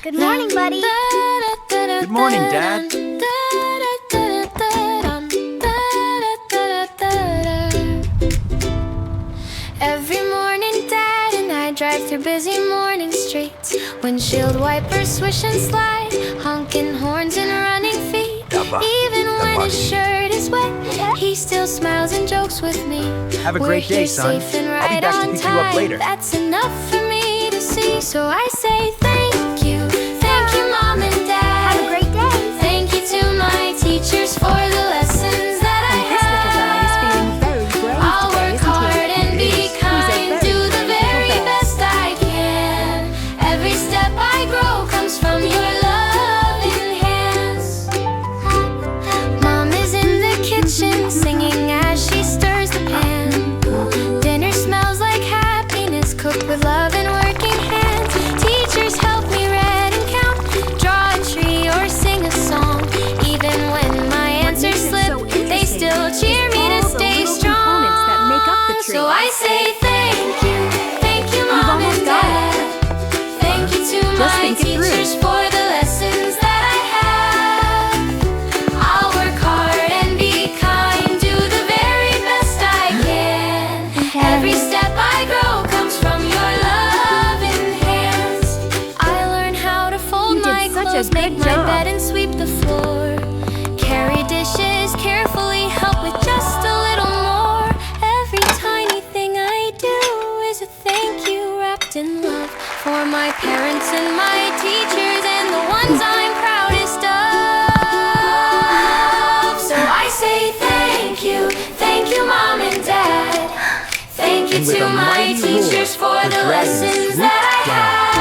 Good morning, buddy. Good morning, Dad. Every morning, Dad and I drive through busy morning streets. Windshield wipers swish and slide, honking horns and running feet. Even when his shirt is wet, he still smiles and jokes with me. Have a great day, son. Safe and I'll be right back to on pick you up time. later. That's enough for me to see, so I say thank you, Mom and Dad. Have a great day. Thank you to my teachers for the lessons that I This little guy is feeling very brave I'll today, work isn't hard he? and be He's a kind, do the brave very little bear. best I can. Every step I grow comes from your loving hands. Mom is in the kitchen singing as she stirs the pan. Dinner smells like happiness, cooked with love and working hands. Teachers help me read and count, draw a tree or sing a song. Even when my answers makes it slip, so they still interesting cheer is me to all the stay little strong. components that make up the tree. So I say thank you, Mom and almost got Dad. Thank you to Just my think it through. teachers for the lessons that I have. I'll work hard and be kind, do the very best I can. Every step I grow comes from your loving hands. I learn how to fold You did my such a clothes, good make my job. bed and sweep the floor. Carry dishes carefully, help with just a little more. Every tiny thing I do is a thank you wrapped in love for my parents and my teachers and the ones I'm proudest of. So I say thank you, Mom and Dad. Thank you And with to a my mighty roar, teachers for the the dragon lessons swooped that I down. have.